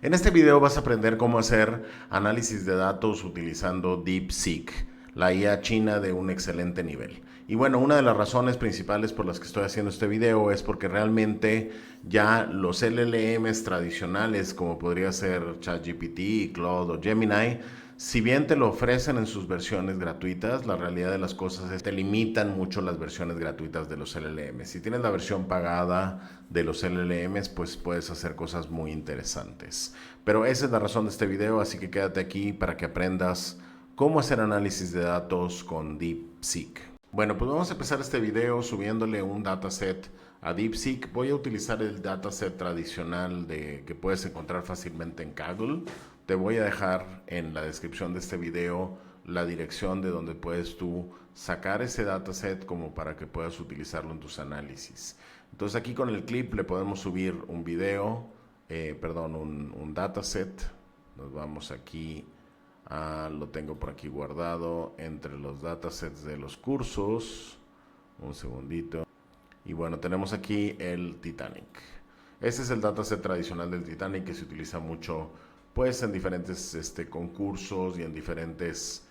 En este video vas a aprender cómo hacer análisis de datos utilizando DeepSeek, la IA china de un excelente nivel. Y bueno, una de las razones principales por las que estoy haciendo este video es porque realmente ya los LLMs tradicionales, como podría ser ChatGPT, Claude o Gemini, si bien te lo ofrecen en sus versiones gratuitas, la realidad de las cosas es que te limitan mucho las versiones gratuitas de los LLMs. Si tienes la versión pagada de los LLMs, pues puedes hacer cosas muy interesantes. Pero esa es la razón de este video, así que quédate aquí para que aprendas cómo hacer análisis de datos con DeepSeek. Bueno, pues vamos a empezar este video subiéndole un dataset a DeepSeek. Voy a utilizar el dataset tradicional que puedes encontrar fácilmente en Kaggle. Te voy a dejar en la descripción de este video la dirección de donde puedes tú sacar ese dataset como para que puedas utilizarlo en tus análisis. Entonces aquí con el clip le podemos subir un video, un dataset. Nos vamos aquí. Lo tengo por aquí guardado entre los datasets de los cursos. Un segundito. Y bueno, tenemos aquí el Titanic. Este es el dataset tradicional del Titanic que se utiliza mucho pues en diferentes concursos y en diferentes,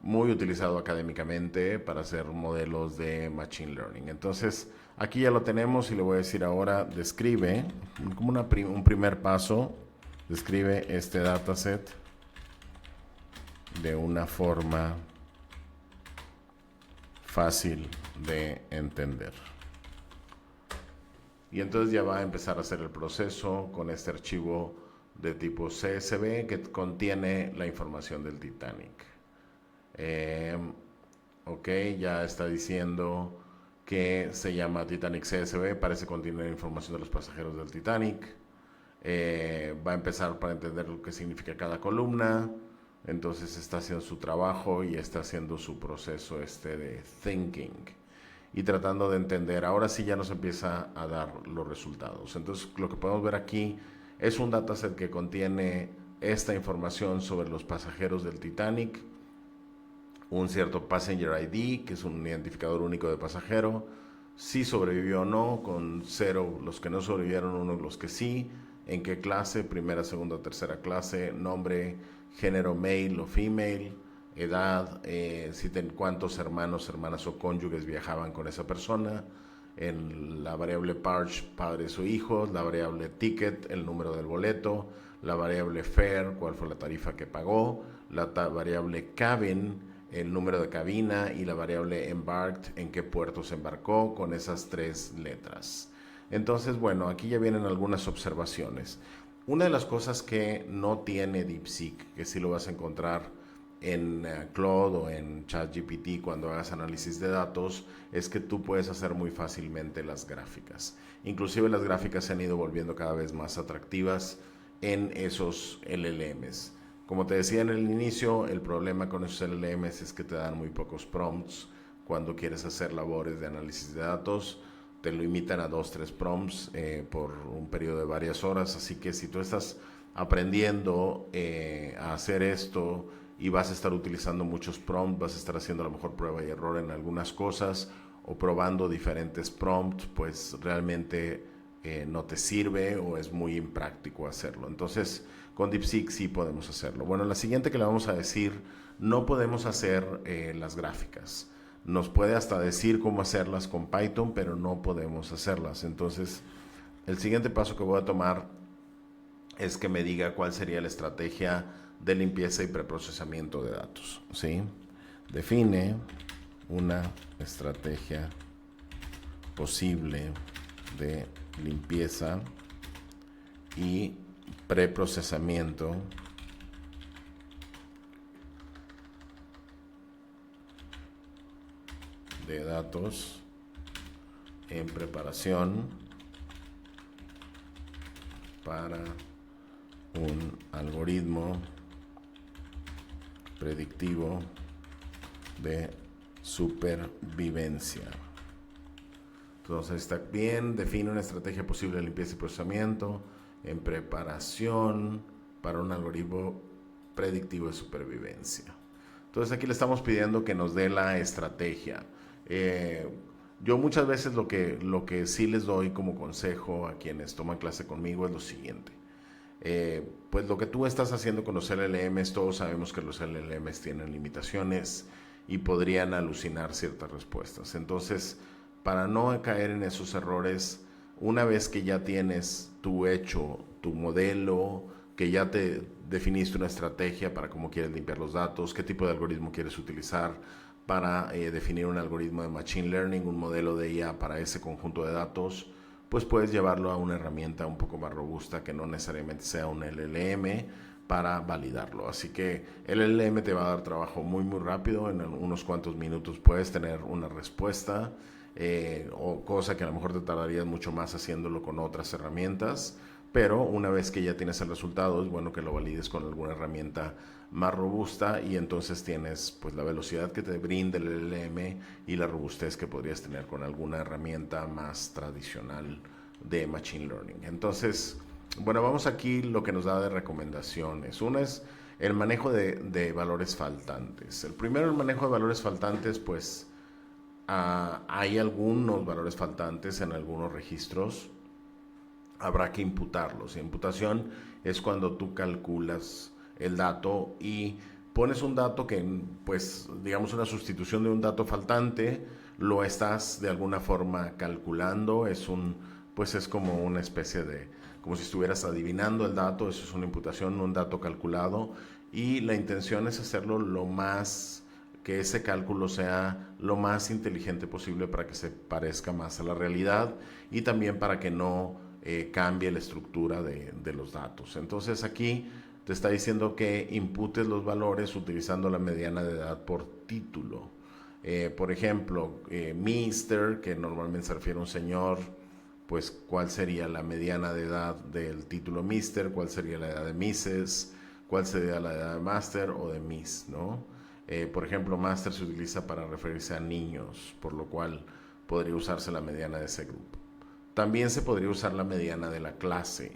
muy utilizado académicamente para hacer modelos de Machine Learning. Entonces aquí ya lo tenemos y le voy a decir ahora, describe, como un primer paso, describe este dataset de una forma fácil de entender. Y entonces ya va a empezar a hacer el proceso con este archivo de tipo CSV que contiene la información del Titanic. Ok, ya está diciendo que se llama Titanic CSV, parece contener información de los pasajeros del Titanic. Va a empezar para entender lo que significa cada columna. Entonces está haciendo su trabajo y está haciendo su proceso de thinking y tratando de entender. Ahora sí ya nos empieza a dar los resultados. Entonces lo que podemos ver aquí es un dataset que contiene esta información sobre los pasajeros del Titanic, un cierto passenger ID, que es un identificador único de pasajero, si sobrevivió o no, con 0 los que no sobrevivieron, 1 los que sí, en qué clase, primera, segunda, tercera clase, nombre, género male o female, edad, cuántos hermanos, hermanas o cónyuges viajaban con esa persona, en la variable parch, padres o hijos, la variable ticket, el número del boleto, la variable fare, cuál fue la tarifa que pagó, la variable cabin, el número de cabina, y la variable embarked, en qué puerto se embarcó, con esas 3 letras. Entonces, bueno, aquí ya vienen algunas observaciones. Una de las cosas que no tiene DeepSeek, que sí lo vas a encontrar en Claude o en ChatGPT cuando hagas análisis de datos, es que tú puedes hacer muy fácilmente las gráficas. Inclusive las gráficas se han ido volviendo cada vez más atractivas en esos LLMs. Como te decía en el inicio, el problema con esos LLMs es que te dan muy pocos prompts cuando quieres hacer labores de análisis de datos. Te limitan a 2-3 prompts por un periodo de varias horas, así que si tú estás aprendiendo a hacer esto y vas a estar utilizando muchos prompts, vas a estar haciendo a lo mejor prueba y error en algunas cosas o probando diferentes prompts, pues realmente no te sirve o es muy impráctico hacerlo. Entonces con DeepSeek sí podemos hacerlo. Bueno, la siguiente que le vamos a decir, no podemos hacer las gráficas. Nos puede hasta decir cómo hacerlas con Python, pero no podemos hacerlas. Entonces, el siguiente paso que voy a tomar es que me diga cuál sería la estrategia de limpieza y preprocesamiento de datos. ¿Sí? Define una estrategia posible de limpieza y preprocesamiento de datos en preparación para un algoritmo predictivo de supervivencia. Entonces está bien, define una estrategia posible de limpieza y procesamiento en preparación para un algoritmo predictivo de supervivencia. Entonces aquí le estamos pidiendo que nos dé la estrategia. Yo muchas veces lo que sí les doy como consejo a quienes toman clase conmigo es lo siguiente. Pues lo que tú estás haciendo con los LLMs, todos sabemos que los LLMs tienen limitaciones y podrían alucinar ciertas respuestas. Entonces, para no caer en esos errores, una vez que ya tienes tu hecho, tu modelo, que ya te definiste una estrategia para cómo quieres limpiar los datos, qué tipo de algoritmo quieres utilizar para definir un algoritmo de Machine Learning, un modelo de IA para ese conjunto de datos, pues puedes llevarlo a una herramienta un poco más robusta que no necesariamente sea un LLM para validarlo. Así que el LLM te va a dar trabajo muy rápido, en unos cuantos minutos puedes tener una respuesta, o cosa que a lo mejor te tardarías mucho más haciéndolo con otras herramientas, pero una vez que ya tienes el resultado es bueno que lo valides con alguna herramienta más robusta y entonces tienes pues la velocidad que te brinda el LLM y la robustez que podrías tener con alguna herramienta más tradicional de Machine Learning. Entonces, bueno, vamos aquí lo que nos da de recomendaciones. Una es el manejo de valores faltantes. El primero, el manejo de valores faltantes, pues hay algunos valores faltantes en algunos registros, habrá que imputarlos. Imputación es cuando tú calculas el dato y pones un dato que, pues, digamos una sustitución de un dato faltante, lo estás de alguna forma calculando, pues es como una especie de, como si estuvieras adivinando el dato, eso es una imputación, un dato calculado, y la intención es hacerlo que ese cálculo sea lo más inteligente posible para que se parezca más a la realidad y también para que no cambie la estructura de los datos. Entonces aquí te está diciendo que imputes los valores utilizando la mediana de edad por título. Por ejemplo, Mr., que normalmente se refiere a un señor, pues cuál sería la mediana de edad del título Mr., cuál sería la edad de Mrs., cuál sería la edad de Master o de Miss, ¿no? Por ejemplo, Master se utiliza para referirse a niños, por lo cual podría usarse la mediana de ese grupo. También se podría usar la mediana de la clase,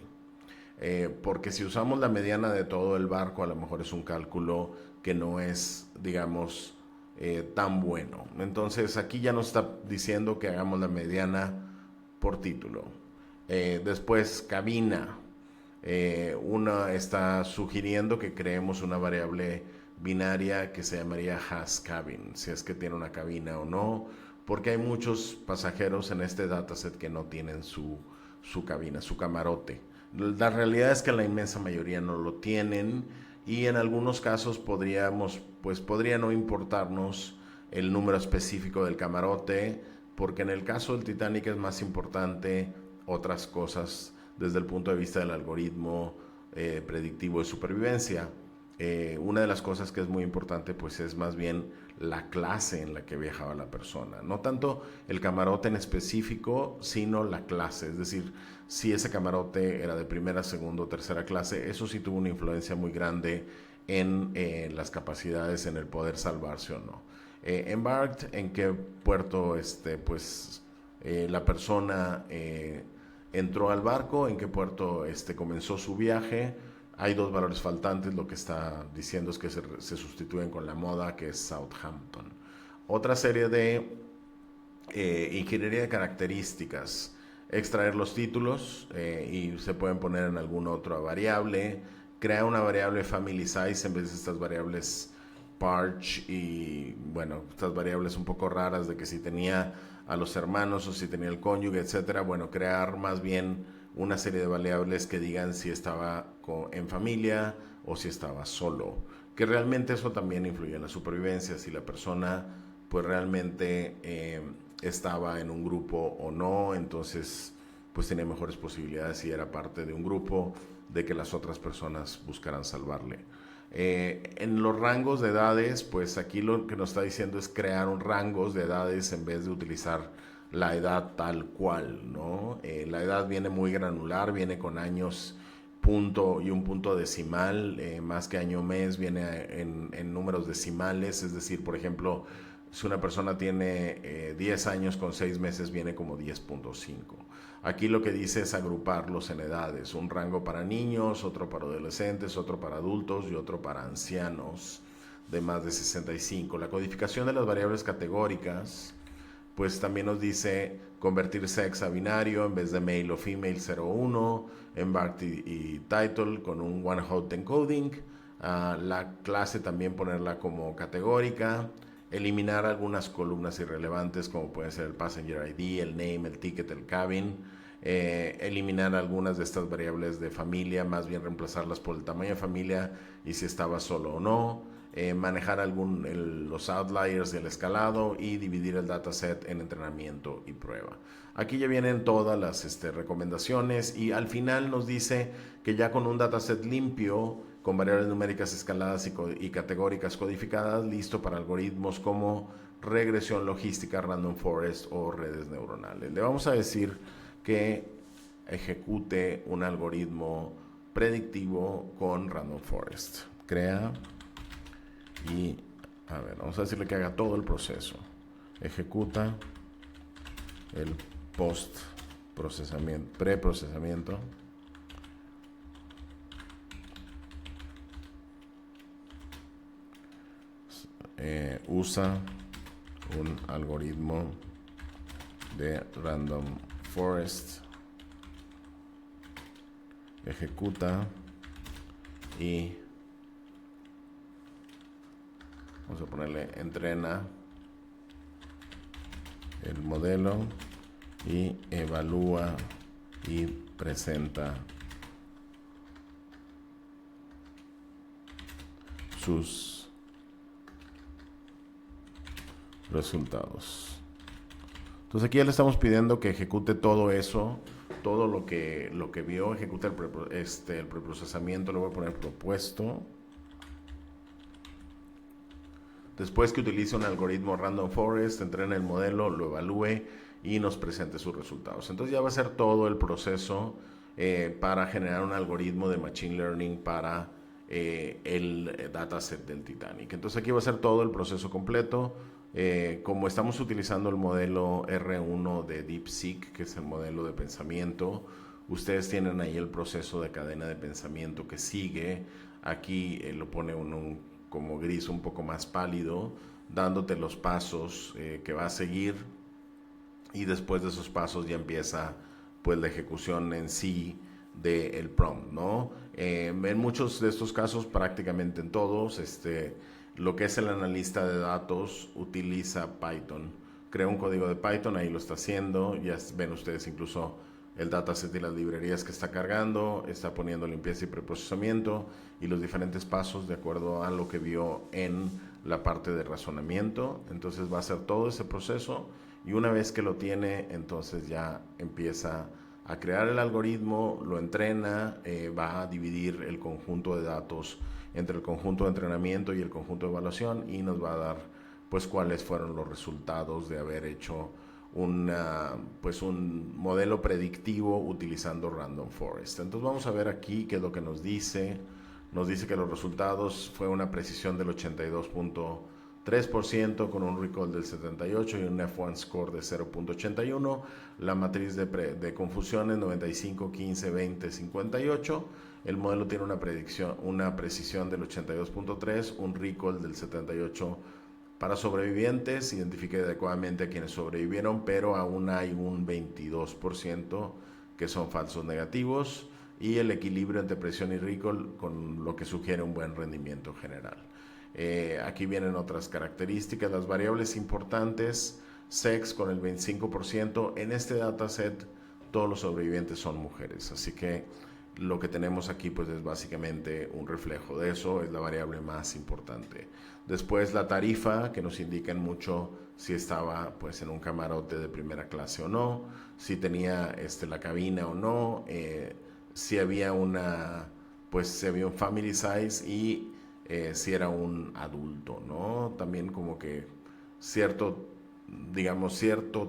porque si usamos la mediana de todo el barco, a lo mejor es un cálculo que no es, digamos, tan bueno. Entonces aquí ya nos está diciendo que hagamos la mediana por título. Después, cabina. Una está sugiriendo que creemos una variable binaria que se llamaría has cabin, si es que tiene una cabina o no, porque hay muchos pasajeros en este dataset que no tienen su cabina, su camarote. La realidad es que la inmensa mayoría no lo tienen y en algunos casos podría no importarnos el número específico del camarote, porque en el caso del Titanic es más importante otras cosas desde el punto de vista del algoritmo predictivo de supervivencia. Una de las cosas que es muy importante pues es más bien la clase en la que viajaba la persona, no tanto el camarote en específico, sino la clase, es decir, si ese camarote era de primera, segunda o tercera clase, eso sí tuvo una influencia muy grande en las capacidades, en el poder salvarse o no. Embarked, en qué puerto la persona entró al barco, en qué puerto comenzó su viaje. Hay dos valores faltantes, lo que está diciendo es que se sustituyen con la moda, que es Southampton. Otra serie de ingeniería de características, extraer los títulos y se pueden poner en alguna otra variable, crea una variable family size en vez de estas variables parch y bueno, estas variables un poco raras de que si tenía a los hermanos o si tenía el cónyuge, etcétera. Bueno, crear más bien una serie de variables que digan si estaba en familia o si estaba solo, que realmente eso también influye en la supervivencia, si la persona pues realmente estaba en un grupo o no, entonces pues tenía mejores posibilidades si era parte de un grupo de que las otras personas buscaran salvarle. En los rangos de edades, pues aquí lo que nos está diciendo es crear un rangos de edades en vez de utilizar la edad tal cual, ¿no? La edad viene muy granular, viene con años, punto y un punto decimal, más que año mes, viene en números decimales, es decir, por ejemplo, si una persona tiene 10 años con 6 meses, viene como 10.5. Aquí lo que dice es agruparlos en edades, un rango para niños, otro para adolescentes, otro para adultos y otro para ancianos de más de 65. La codificación de las variables categóricas pues también nos dice convertir sex a binario en vez de male o female 0 o 1, embark y title con un one hot encoding, la clase también ponerla como categórica, eliminar algunas columnas irrelevantes como puede ser el passenger ID, el name, el ticket, el cabin, eliminar algunas de estas variables de familia, más bien reemplazarlas por el tamaño de familia y si estaba solo o no, manejar los outliers del escalado y dividir el dataset en entrenamiento y prueba. Aquí ya vienen todas las recomendaciones y al final nos dice que ya con un dataset limpio, con variables numéricas escaladas y categóricas codificadas, listo para algoritmos como regresión logística, random forest o redes neuronales. Le vamos a decir que ejecute un algoritmo predictivo con random forest. Crea y, a ver, vamos a decirle que haga todo el proceso. Ejecuta el post-procesamiento, preprocesamiento. Usa un algoritmo de random forest, ejecuta y vamos a ponerle entrena el modelo y evalúa y presenta sus resultados. Entonces aquí ya le estamos pidiendo que ejecute todo eso, todo lo que vio, ejecute el preprocesamiento, le voy a poner propuesto. Después que utilice un algoritmo random forest, entrene el modelo, lo evalúe y nos presente sus resultados. Entonces ya va a ser todo el proceso para generar un algoritmo de machine learning para el dataset del Titanic. Entonces aquí va a ser todo el proceso completo. Como estamos utilizando el modelo R1 de DeepSeek, que es el modelo de pensamiento, ustedes tienen ahí el proceso de cadena de pensamiento que sigue. Aquí lo pone como gris un poco más pálido, dándote los pasos que va a seguir, y después de esos pasos ya empieza pues la ejecución en sí del prompt, ¿no? En muchos de estos casos, prácticamente en todos, lo que es el analista de datos utiliza Python. Crea un código de Python, ahí lo está haciendo. Ya ven ustedes incluso el dataset y las librerías que está cargando, está poniendo limpieza y preprocesamiento y los diferentes pasos de acuerdo a lo que vio en la parte de razonamiento. Entonces va a hacer todo ese proceso y una vez que lo tiene, entonces ya empieza a crear el algoritmo, lo entrena, va a dividir el conjunto de datos entre el conjunto de entrenamiento y el conjunto de evaluación y nos va a dar pues cuáles fueron los resultados de haber hecho un modelo predictivo utilizando random forest. Entonces vamos a ver aquí qué es lo que nos dice. Nos dice que los resultados fue una precisión del 82.3% con un recall del 78 y un F1 score de 0.81. La matriz de confusión es 95, 15, 20, 58. El modelo tiene una precisión del 82.3, un recall del 78 para sobrevivientes, identifique adecuadamente a quienes sobrevivieron, pero aún hay un 22% que son falsos negativos, y el equilibrio entre presión y recall, con lo que sugiere un buen rendimiento general. Aquí vienen otras características, las variables importantes, sex con el 25%, en este dataset todos los sobrevivientes son mujeres, así que lo que tenemos aquí pues es básicamente un reflejo de eso, es la variable más importante. Después la tarifa, que nos indica mucho si estaba pues en un camarote de primera clase o no, si tenía la cabina o no, si había un family size y si era un adulto, ¿no? También como que cierto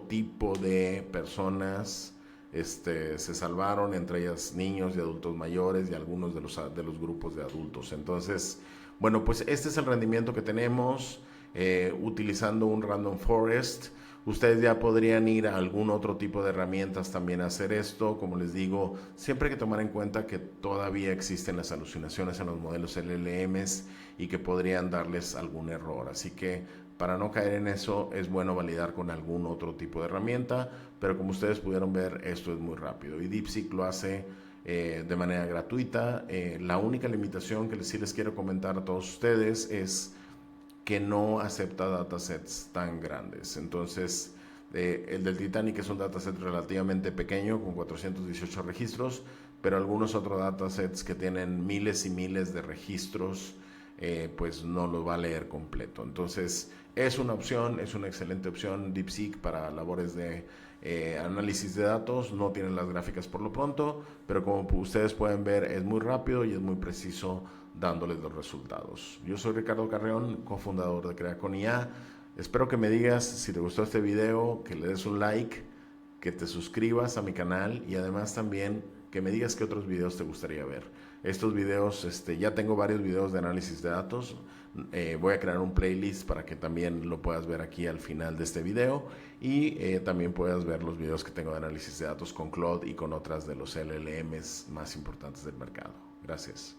tipo de personas se salvaron, entre ellas niños y adultos mayores y algunos de los grupos de adultos. Entonces, bueno, pues este es el rendimiento que tenemos utilizando un random forest. Ustedes ya podrían ir a algún otro tipo de herramientas también a hacer esto. Como les digo, siempre hay que tomar en cuenta que todavía existen las alucinaciones en los modelos LLMs y que podrían darles algún error. Así que Para no caer en eso es bueno validar con algún otro tipo de herramienta, pero como ustedes pudieron ver, esto es muy rápido y DeepSeek lo hace de manera gratuita. La única limitación que sí les quiero comentar a todos ustedes es que no acepta datasets tan grandes. Entonces, el del Titanic es un dataset relativamente pequeño, con 418 registros, pero algunos otros datasets que tienen miles y miles de registros, pues no lo va a leer completo. Entonces, es una opción, es una excelente opción DeepSeek para labores de análisis de datos. No tienen las gráficas por lo pronto, pero como ustedes pueden ver, es muy rápido y es muy preciso dándoles los resultados. Yo soy Ricardo Carreón, cofundador de Crea con IA. Espero que me digas si te gustó este video, que le des un like, que te suscribas a mi canal y además también que me digas qué otros videos te gustaría ver. Estos videos, ya tengo varios videos de análisis de datos. Voy a crear un playlist para que también lo puedas ver aquí al final de este video y también puedas ver los videos que tengo de análisis de datos con Claude y con otras de los LLMs más importantes del mercado. Gracias.